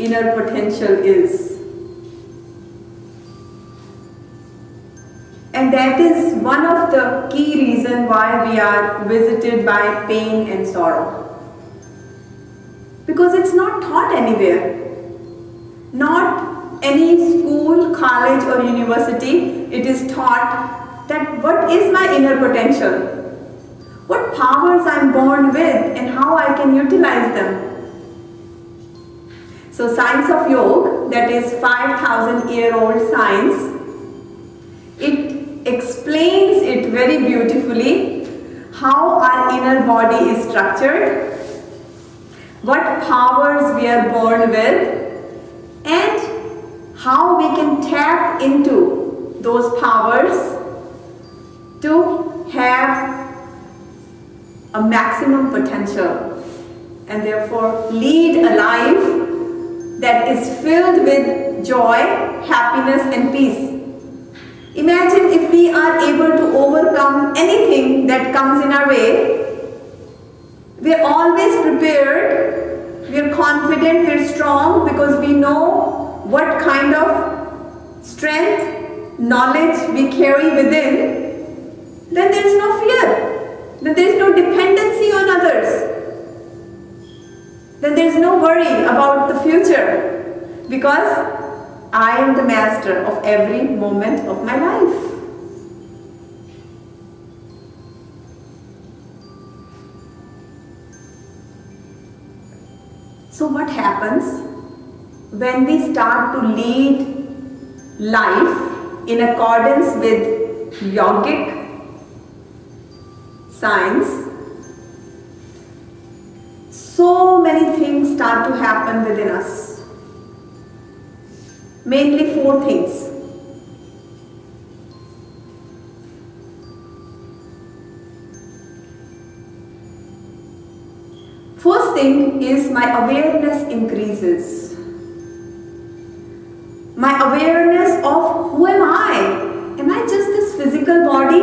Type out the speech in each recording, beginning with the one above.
inner potential is. And that is one of the key reasons why we are visited by pain and sorrow. Because it's not taught anywhere. Not any school, college or university, it is taught that what is my inner potential? What powers I am born with and how I can utilize them. So Science of Yoga, that is 5,000-year-old science, it explains it very beautifully how our inner body is structured, what powers we are born with, and how we can tap into those powers to have a maximum potential and therefore lead a life that is filled with joy, happiness and peace. Imagine if we are able to overcome anything that comes in our way. We are always prepared, we are confident, we are strong because we know what kind of strength, knowledge we carry within. Then there is no fear, then there is no dependency on others. Then there is no worry about the future because I am the master of every moment of my life. So what happens when we start to lead life in accordance with yogic science? So many things start to happen within us. Mainly 4 things. First thing is my awareness increases. My awareness of who am I? Am I just this physical body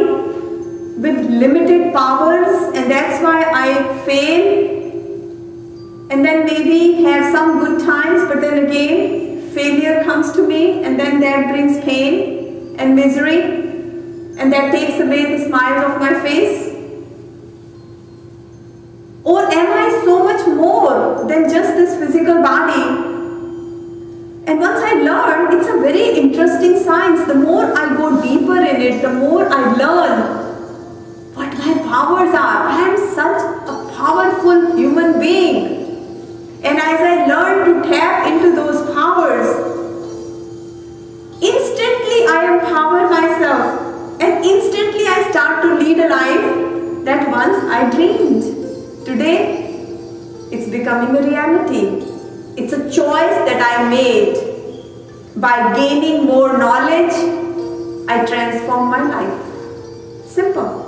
with limited powers and that's why I fail? And then maybe have some good times, but then again failure comes to me and then that brings pain and misery and that takes away the smiles of my face. Or am I so much more than just this physical body? And once I learn, it's a very interesting science. The more I go deeper in it, the more I learn what my powers are. I am such a powerful human being. And as I learn to tap into those powers, instantly I empower myself and instantly I start to lead a life that once I dreamed. Today, it's becoming a reality. It's a choice that I made. By gaining more knowledge, I transform my life. Simple.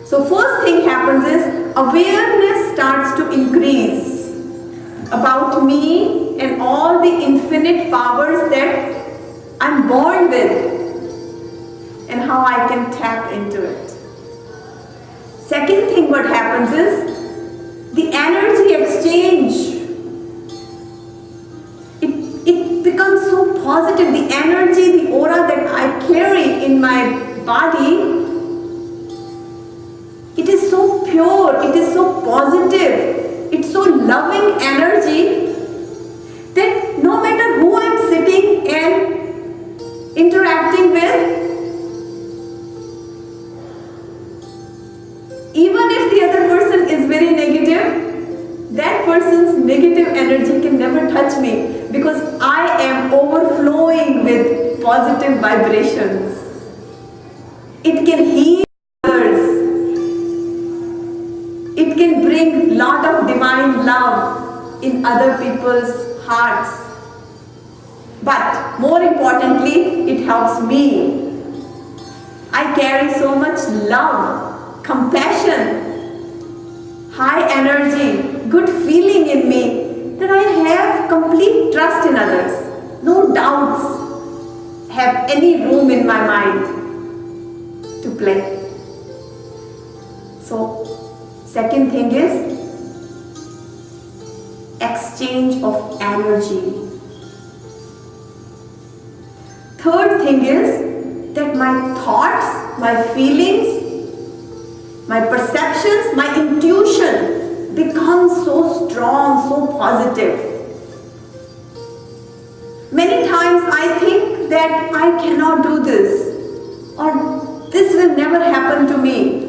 So first thing happens is awareness starts to increase about me and all the infinite powers that I'm born with and how I can tap into it. Second thing what happens is the energy exchange. It becomes so positive. The energy, the aura that I carry in my body, it is so pure, it is so positive, it's so loving energy that no matter who I'm sitting and interacting with, even if the other person is very negative, that person's negative energy can never touch me because I am overflowing with positive vibrations. It can heal others. It can bring lot of divine love in other people's hearts. But more importantly, it helps me. I carry so much love, compassion, high energy, good feeling in me that I have complete trust in others. No doubts have any room in my mind to play. So, second thing is exchange of energy. Third thing is that my thoughts, my feelings, my perceptions, my intuition becomes so strong, so positive. Many times I think that I cannot do this, or this will never happen to me,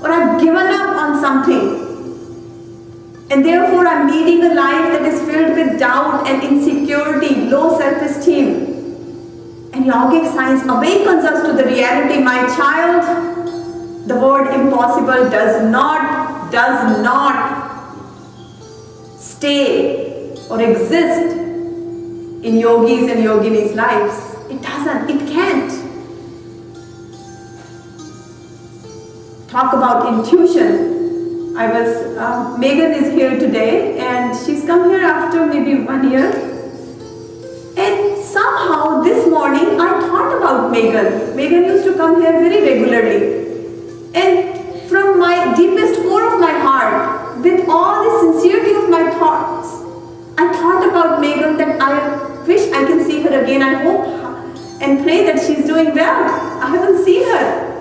or I've given up on something, and therefore I'm leading a life that is filled with doubt and insecurity, low self-esteem. And yogic science awakens us to the reality, my child, the word impossible does not stay or exist in yogis and yoginis' lives. It doesn't, it can't. Talk about intuition. Megan is here today and she's come here after maybe 1 year. And somehow this morning I thought about Megan. Megan used to come here very regularly. And from my deepest core of my heart, with all the sincerity of my thoughts, I thought about Megan that I wish I can see her again. I hope and pray that she's doing well. I haven't seen her.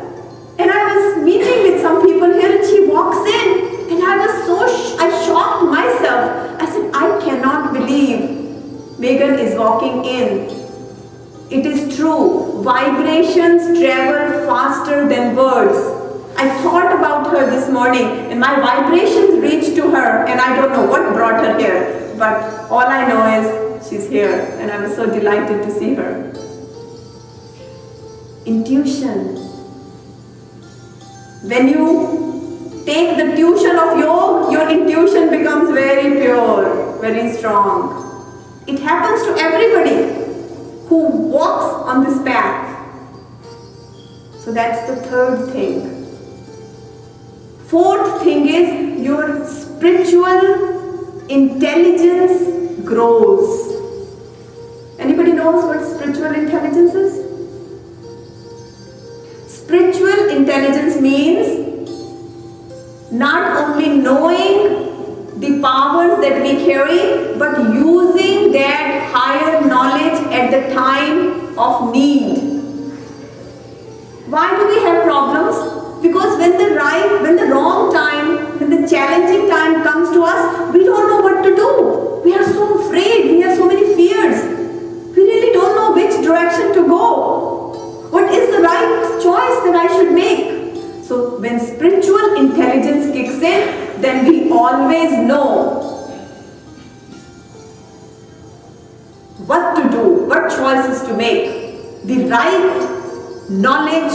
And I was meeting with some people here and she walks in and I was I shocked myself. I said, I cannot believe Megan is walking in. It is true. Vibrations travel faster than words. I thought about her this morning and my vibrations reached to her and I don't know what brought her here. But all I know is she's here and I was so delighted to see her. Intuition. When you take the tuition of yoga, your intuition becomes very pure, very strong. It happens to everybody who walks on this path. So that's the third thing. Fourth thing is your spiritual intelligence grows. Anybody knows what spiritual intelligence is? Spiritual intelligence means not only knowing the powers that we carry, but using that higher knowledge at the time of need. Why do we have problems? Because when the wrong time, when the challenging time comes to us, we don't know what to do. We are so afraid, we have so many fears. We really don't know which direction to go. What is the right choice that I should make? So when spiritual intelligence kicks in, then we always know what to do, what choices to make. The right knowledge,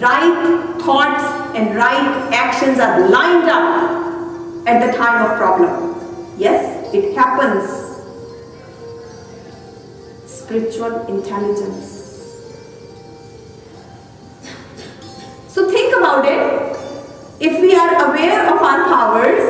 right thoughts and right actions are lined up at the time of problem. Yes, it happens. Spiritual intelligence. So think about it. If we are aware of our powers,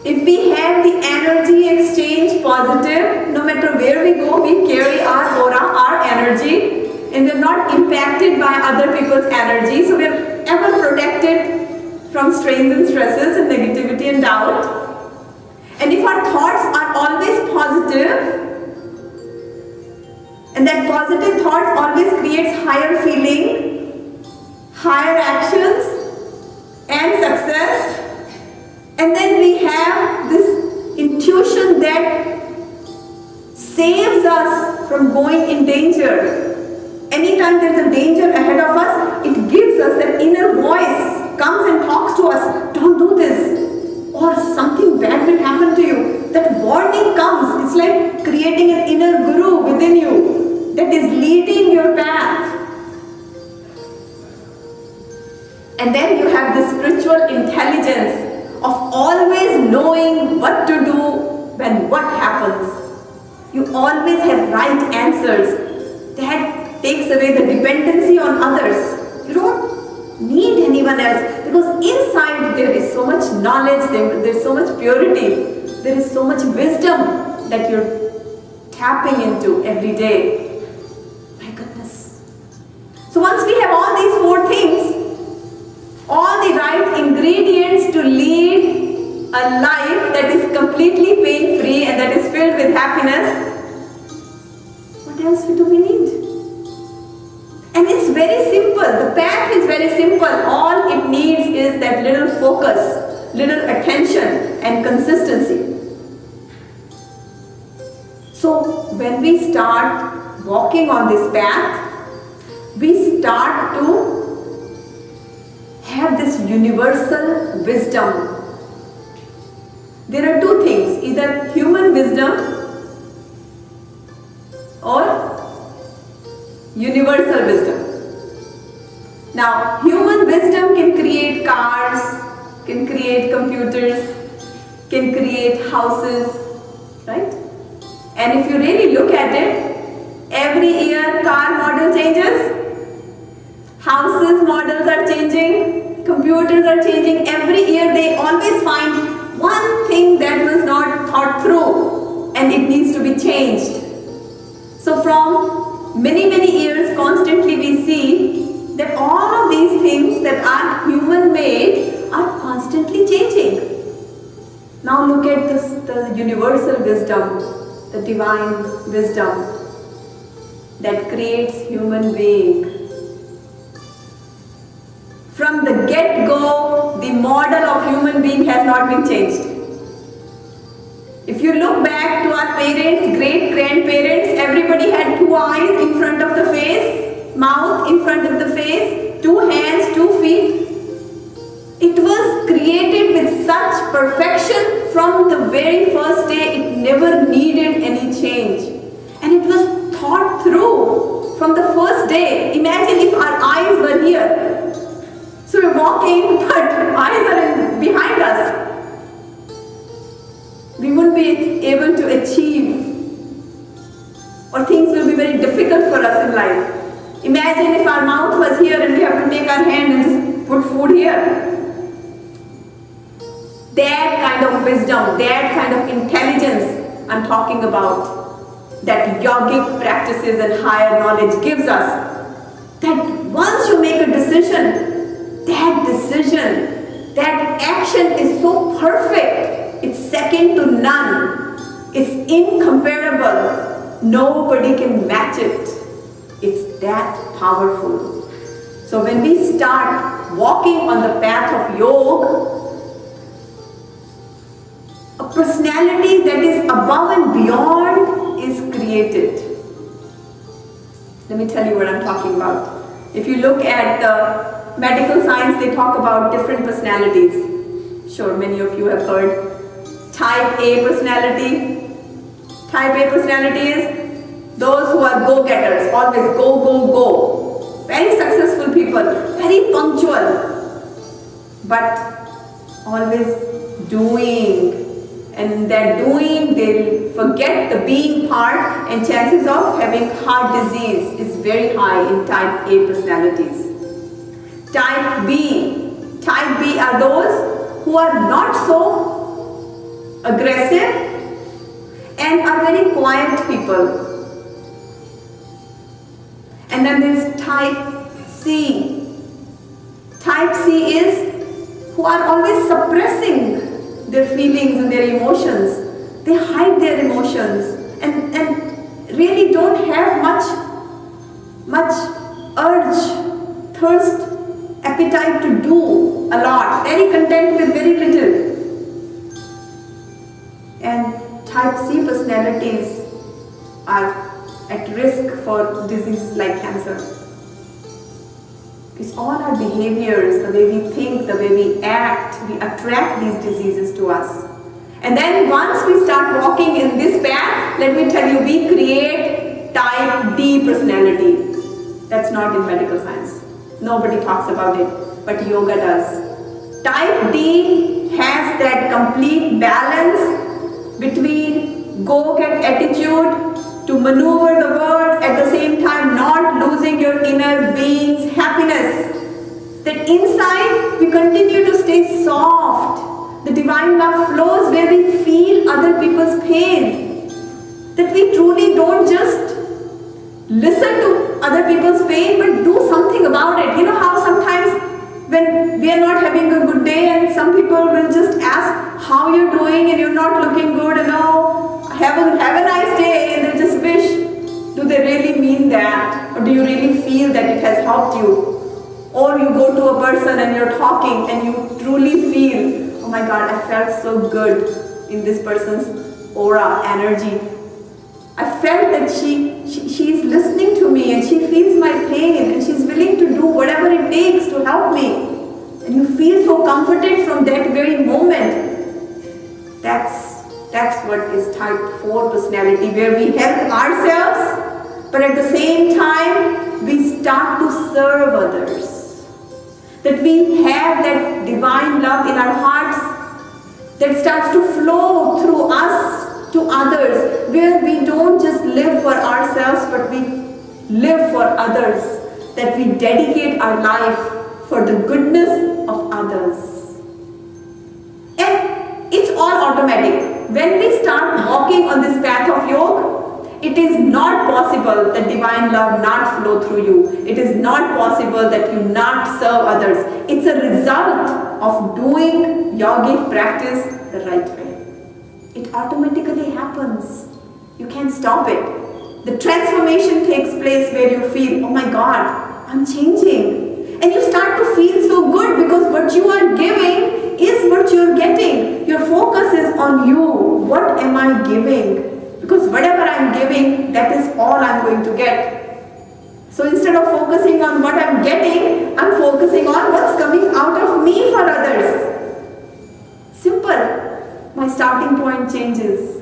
if we have the energy exchange positive, no matter where we go, we carry our aura, our energy, and we're not impacted by other people's energy. So we're ever protected from strains and stresses and negativity and doubt. And if our thoughts are always positive, and that positive thoughts always creates higher feeling, higher actions and success, and then we have this intuition that saves us from going in danger. Anytime there's a danger ahead of us, it gives us that inner voice, comes and talks to us, don't do this, or something bad will happen to you. That warning comes. It's like creating an inner guru within you that is leading your path. And then you have the spiritual intelligence of always knowing what to do when what happens. You always have right answers. That takes away the dependency on others. You don't need anyone else because inside there is so much knowledge, there is so much purity, there is so much wisdom that you're tapping into every day. My goodness. So once we have all these four things, all the right ingredients to lead a life that is completely pain-free and that is filled with happiness, what else do we need? And it's very simple. The path is very simple. All it needs is that little focus, little attention and consistency. So when we start walking on this path, we start to have this universal wisdom. There are two things, either human wisdom or universal wisdom. Now, human wisdom can create cars, can create computers, can create houses, right? And if you really look at it, every year car model changes, houses models are changing, computers are changing. Every year they always find one thing that was not thought through and it needs to be changed. So from many years constantly we see that all of these things that are human made are constantly changing. Now look at the universal wisdom, the divine wisdom that creates human being. From the get-go, the model of human being has not been changed. If you look back to our parents, great-grandparents, everybody had two eyes in front of the face, mouth in front of the face, two hands, 2 feet. It was created with such perfection from the very first day. It never needed any change. And it was thought through from the first day. Imagine if our eyes were here. So we're walking, but eyes are behind us. We wouldn't be able to achieve, or things will be very difficult for us in life. Imagine if our mouth was here and we have to take our hand and just put food here. That kind of wisdom, that kind of intelligence I'm talking about, that yogic practices and higher knowledge gives us. That once you make a decision, that action is so perfect, it's second to none, it's incomparable, nobody can match it, it's that powerful. So when we start walking on the path of yoga, a personality that is above and beyond is created. Let me tell you what I'm talking about. If you look at the medical science, they talk about different personalities. Sure, many of you have heard. Type A personality. Type A personality is those who are go-getters, always go, go, go. Very successful people, very punctual, but always doing. And in that doing, they'll forget the being part, and chances of having heart disease is very high in type A personalities. Type B are those who are not so aggressive and are very quiet people. And then there's type C. Type C is who are always suppressing their feelings and their emotions. They hide their emotions and really don't have much urge, thirst, appetite to do a lot, very content with very little. And type C personalities are at risk for diseases like cancer. It's all our behaviors, the way we think, the way we act, we attract these diseases to us. And then once we start walking in this path, let me tell you, we create type D personality. That's not in medical science. Nobody talks about it, but yoga does. Type D has that complete balance between go-get attitude to maneuver the world, at the same time not losing your inner being's happiness. That inside we continue to stay soft. The divine love flows where we feel other people's pain. That we truly don't just listen to other people's pain, but do something about it. You know how sometimes when we are not having a good day and some people will just ask how you're doing and you're not looking good and oh, have a nice day, and they just wish. Do they really mean that? Or do you really feel that it has helped you? Or you go to a person and you're talking and you truly feel, oh my God, I felt so good in this person's aura, energy. I felt that she's listening to me and she feels my pain and she's willing to do whatever it takes to help me. And you feel so comforted from that very moment. That's what is type 4 personality, where we help ourselves, but at the same time, we start to serve others. That we have that divine love in our hearts that starts to flow through us to others, where we don't just live for ourselves, but we live for others. That we dedicate our life for the goodness of others. And it's all automatic. When we start walking on this path of yoga, it is not possible that divine love not flow through you. It is not possible that you not serve others. It's a result of doing yogic practice the right way. It automatically happens. You can't stop it. The transformation takes place where you feel, oh my God, I'm changing. And you start to feel so good because what you are giving is what you're getting. Your focus is on you. What am I giving? Because whatever I'm giving, that is all I'm going to get. So instead of focusing on what I'm getting, I'm focusing on what's coming out of me for others. Simple. My starting point changes.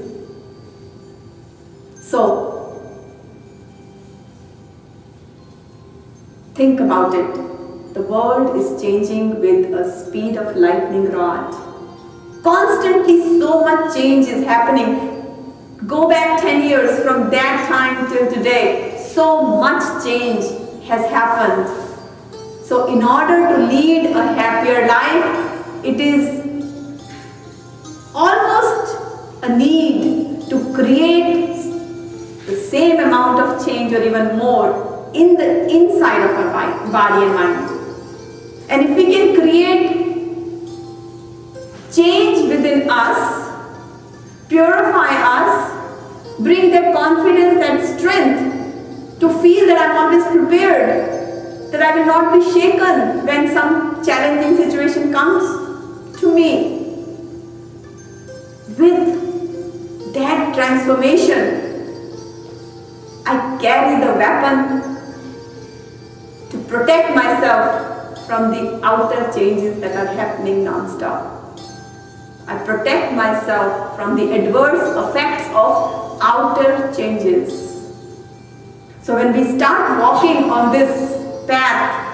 So, think about it. The world is changing with a speed of lightning rod. Constantly so much change is happening. Go back 10 years from that time till today. So much change has happened. So in order to lead a happier life, it is almost a need to create the same amount of change or even more in the inside of our body and mind. And if we can create change within us, purify us, bring that confidence, that strength to feel that I'm always prepared, that I will not be shaken when some challenging situation comes to me. With that transformation, I carry the weapon to protect myself from the outer changes that are happening non-stop. I protect myself from the adverse effects of outer changes. So when we start walking on this path,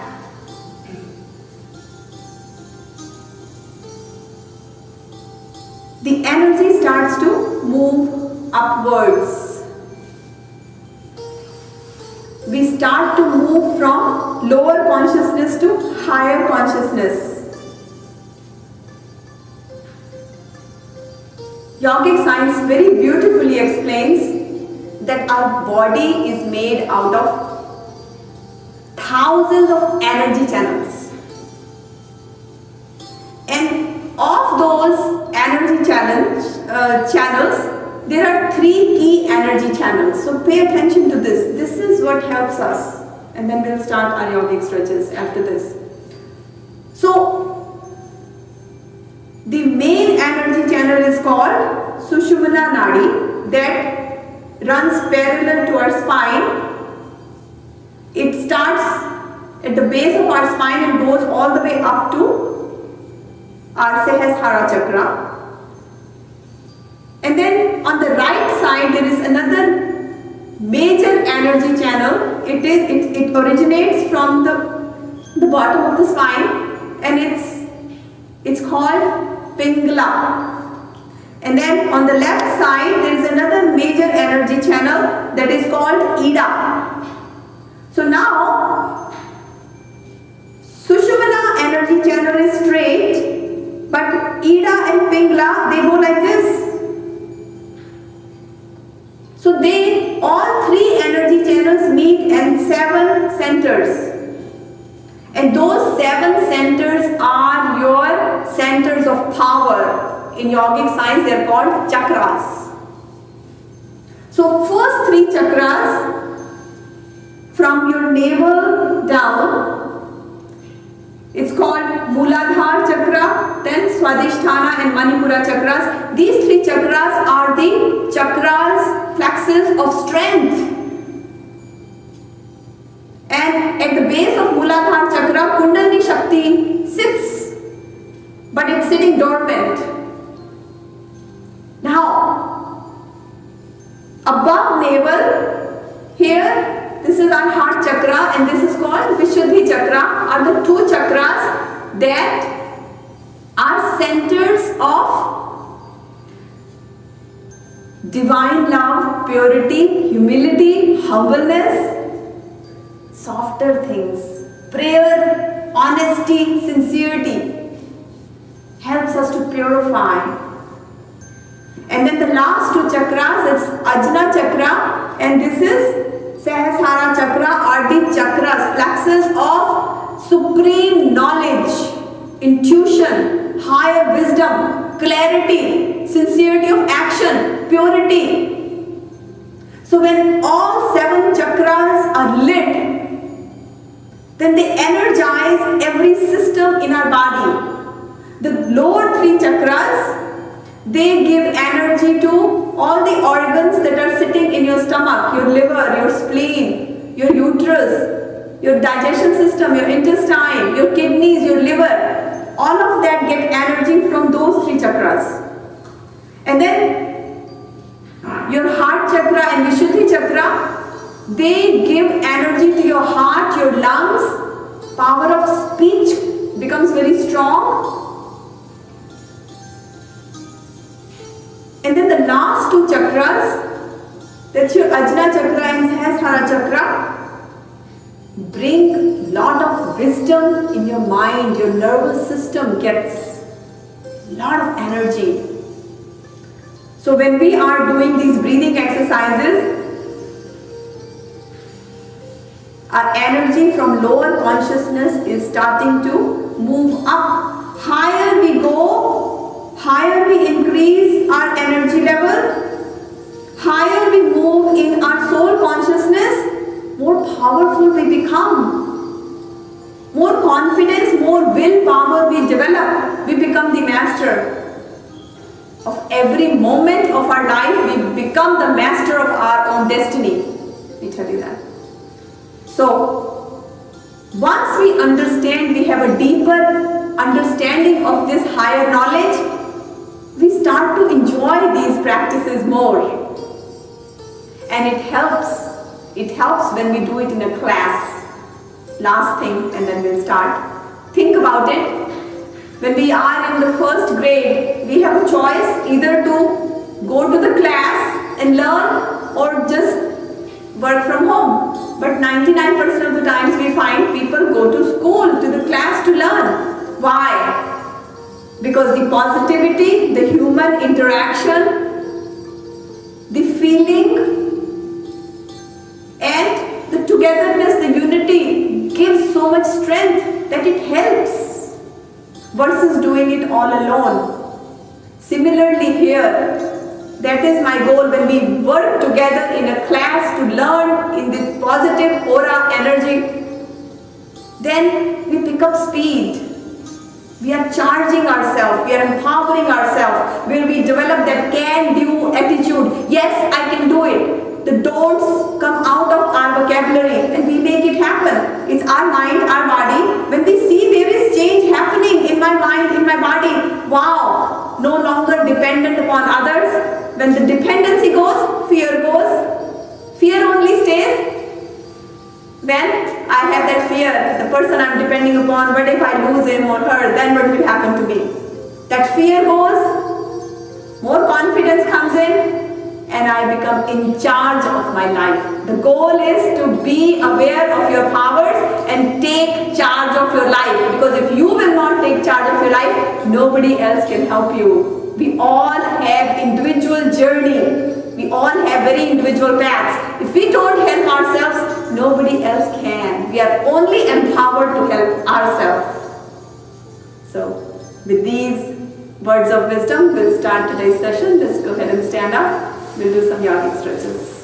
the energy starts to move upwards. We start to move from lower consciousness to higher consciousness. Yogic science very beautifully explains that our body is made out of thousands of energy channels. And of those energy channels, there are 3 key energy channels. So pay attention to this. This is what helps us. And then we'll start our yogic stretches after this. So, the main energy channel is called Sushumna Nadi, that runs parallel to our spine. It starts at the base of our spine and goes all the way up to our Sahasrara chakra. And then on the right side there is another major energy channel. It originates from the bottom of the spine and it's called Pingala. And then on the left side there is another major energy channel that is called Ida. So now Sushumna energy channel is straight, but Ida and Pingala, they go like this. So all 3 energy channels meet in 7 centers. And those 7 centers are your centers of power. In yogic science, they are called chakras. So first 3 chakras, from your navel down, it's called Mooladhara chakra, then Swadhisthana and Manipura chakras. These 3 chakras are the chakras, plexus of strength. And at the base of Mooladhara chakra, Kundalini Shakti sits, but it's sitting dormant. Now, above navel, here, this is our heart chakra, and this is called Vishuddhi chakra, are the 2 chakras that are centers of divine love, purity, humility, humbleness, softer things, prayer, honesty, sincerity, helps us to purify. And then the last 2 chakras, it's Ajna chakra, and this is Sahasrara chakra, are the chakras, plexus of supreme knowledge, intuition, higher wisdom, clarity, sincerity of action, purity. So when all 7 chakras are lit, then they energize every system in our body. The lower 3 chakras, they give energy to all the organs that are sitting in your stomach, your liver, your spleen, your uterus, your digestion system, your intestine, your kidneys, your liver. All of that get energy from those 3 chakras. And then your heart chakra and Vishuddhi chakra, they give energy to your heart, your lungs, power of speech becomes very strong. And then the last 2 chakras, that's your Ajna chakra and Sahasrara chakra, bring lot of wisdom in your mind. Your nervous system gets lot of energy. So when we are doing these breathing exercises, our energy from lower consciousness is starting to move up. Higher we go, higher we increase our energy level, higher we move in our soul consciousness, more powerful we become. More confidence, more willpower we develop. We become the master of every moment of our life. We become the master of our own destiny. Let me tell you that. So, once we understand, we have a deeper understanding of this higher knowledge, we start to enjoy these practices more. And it helps when we do it in a class. Last thing, and then we'll start. Think about it. When we are in the first grade, we have a choice either to go to the class and learn or just work from home. But 99% of the times we find people go to school, to the class to learn. Why? Because the positivity, the human interaction, the feeling, and the togetherness, the unity gives so much strength that it helps versus doing it all alone. Similarly here, that is my goal. When we work together in a class to learn in this positive aura energy, then we pick up speed. We are charging ourselves, we are empowering ourselves, where we develop that can-do attitude. Yes, I can do it. The don'ts come out of our vocabulary and we make it happen. It's our mind, our body. When we see there is change happening in my mind, in my body, wow, no longer dependent upon others. When the dependency goes, fear goes. Fear only stays when I have that fear, the person I'm depending upon, what if I lose him or her, then what will happen to me? That fear goes, more confidence comes in, and I become in charge of my life. The goal is to be aware of your powers and take charge of your life. Because if you will not take charge of your life, nobody else can help you. We all have individual journey. We all have very individual paths. If we don't help ourselves, nobody else can. We we are only empowered to help ourselves. So, with these words of wisdom, we'll start today's session. Let's go ahead and stand up. We'll do some yogic stretches.